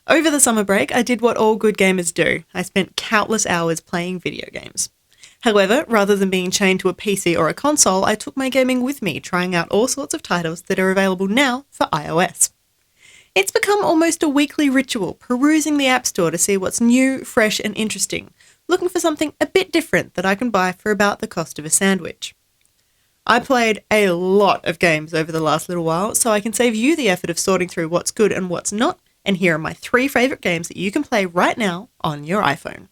Over the summer break, I did what all good gamers do. I spent countless hours playing video games. However, rather than being chained to a PC or a console, I took my gaming with me, trying out all sorts of titles that are available now for iOS. It's become almost a weekly ritual, perusing the App Store to see what's new, fresh and interesting, looking for something a bit different that I can buy for about the cost of a sandwich. I played a lot of games over the last little while, so I can save you the effort of sorting through what's good and what's not, and here are my 3 favourite games that you can play right now on your iPhone.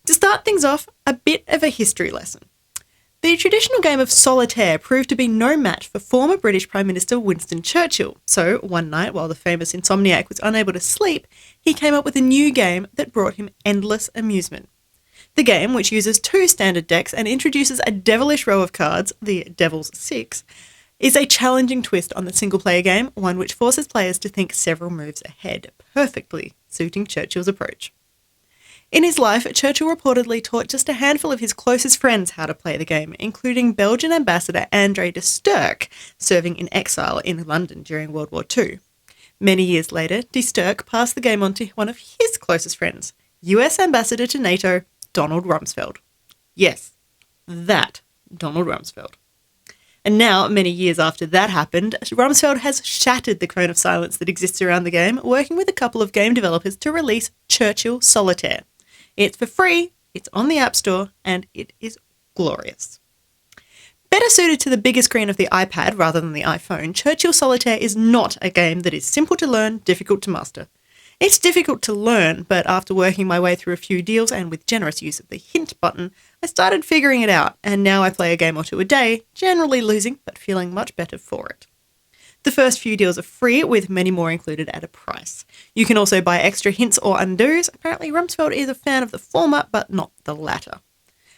To start things off, a bit of a history lesson. The traditional game of solitaire proved to be no match for former British Prime Minister Winston Churchill, so one night while the famous insomniac was unable to sleep, he came up with a new game that brought him endless amusement. The game, which uses 2 standard decks and introduces a devilish row of cards, the Devil's Six, is a challenging twist on the single-player game, one which forces players to think several moves ahead, perfectly suiting Churchill's approach. In his life, Churchill reportedly taught just a handful of his closest friends how to play the game, including Belgian ambassador André de Sterck, serving in exile in London during World War II. Many years later, de Sterck passed the game on to one of his closest friends, US Ambassador to NATO, Donald Rumsfeld. Yes, that Donald Rumsfeld. And now, many years after that happened, Rumsfeld has shattered the cone of silence that exists around the game, working with a couple of game developers to release Churchill Solitaire. It's for free, it's on the App Store, and it is glorious. Better suited to the bigger screen of the iPad rather than the iPhone, Churchill Solitaire is not a game that is simple to learn, difficult to master. It's difficult to learn, but after working my way through a few deals and with generous use of the hint button, I started figuring it out, and now I play a game or 2 a day, generally losing, but feeling much better for it. The first few deals are free, with many more included at a price. You can also buy extra hints or undos. Apparently Rumsfeld is a fan of the former, but not the latter.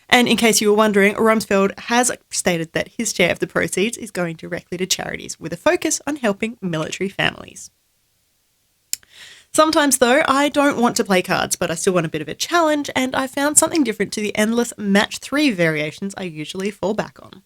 And in case you were wondering, Rumsfeld has stated that his share of the proceeds is going directly to charities, with a focus on helping military families. Sometimes, though, I don't want to play cards, but I still want a bit of a challenge, and I found something different to the endless match 3 variations I usually fall back on.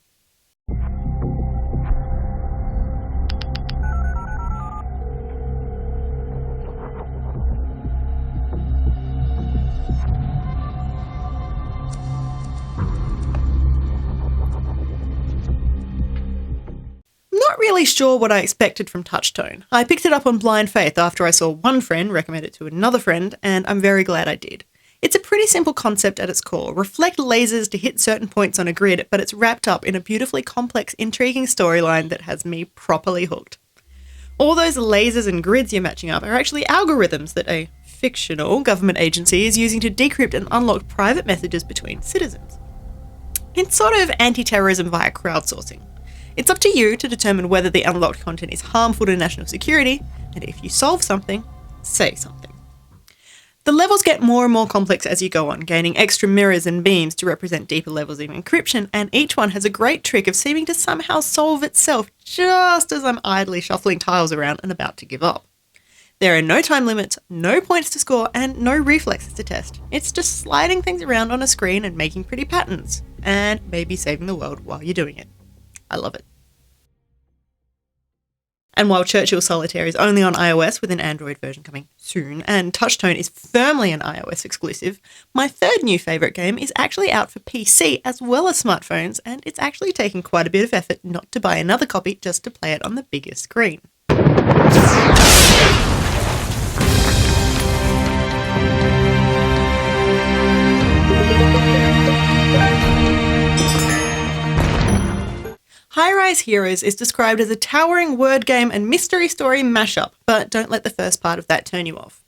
Not really sure what I expected from Touchtone. I picked it up on blind faith after I saw one friend recommend it to another friend, and I'm very glad I did. It's a pretty simple concept at its core. Reflect lasers to hit certain points on a grid, but it's wrapped up in a beautifully complex, intriguing storyline that has me properly hooked. All those lasers and grids you're matching up are actually algorithms that a fictional government agency is using to decrypt and unlock private messages between citizens. It's sort of anti-terrorism via crowdsourcing. It's up to you to determine whether the unlocked content is harmful to national security, and if you solve something, say something. The levels get more and more complex as you go on, gaining extra mirrors and beams to represent deeper levels of encryption, and each one has a great trick of seeming to somehow solve itself just as I'm idly shuffling tiles around and about to give up. There are no time limits, no points to score, and no reflexes to test. It's just sliding things around on a screen and making pretty patterns, and maybe saving the world while you're doing it. I love it. And while Churchill Solitaire is only on iOS with an Android version coming soon, and Touchtone is firmly an iOS exclusive, my third new favourite game is actually out for PC as well as smartphones, and it's actually taking quite a bit of effort not to buy another copy just to play it on the biggest screen. Highrise Heroes is described as a towering word game and mystery story mashup, but don't let the first part of that turn you off.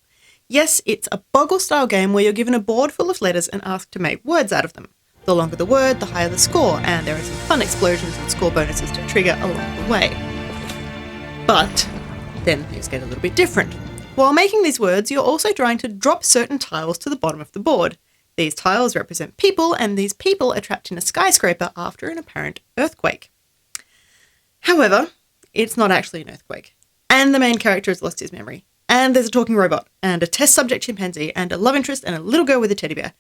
Yes, it's a Boggle-style game where you're given a board full of letters and asked to make words out of them. The longer the word, the higher the score, and there are some fun explosions and score bonuses to trigger along the way. But then things get a little bit different. While making these words, you're also trying to drop certain tiles to the bottom of the board. These tiles represent people, and these people are trapped in a skyscraper after an apparent earthquake. However, it's not actually an earthquake, and the main character has lost his memory, and there's a talking robot, and a test subject chimpanzee, and a love interest, and a little girl with a teddy bear.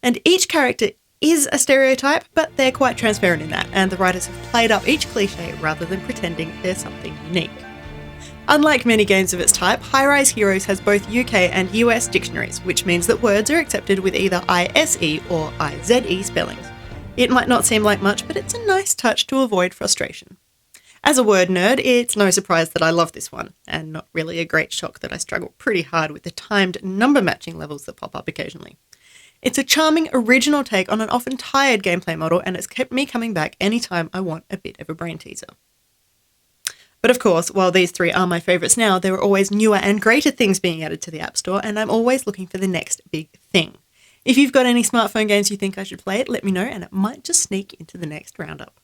And each character is a stereotype, but they're quite transparent in that, and the writers have played up each cliche rather than pretending there's something unique. Unlike many games of its type, Highrise Heroes has both UK and US dictionaries, which means that words are accepted with either ISE or IZE spellings. It might not seem like much, but it's a nice touch to avoid frustration. As a word nerd, it's no surprise that I love this one, and not really a great shock that I struggle pretty hard with the timed number matching levels that pop up occasionally. It's a charming, original take on an often tired gameplay model, and it's kept me coming back anytime I want a bit of a brain teaser. But of course, while these three are my favourites now, there are always newer and greater things being added to the App Store, and I'm always looking for the next big thing. If you've got any smartphone games you think I should play, let me know, and it might just sneak into the next roundup.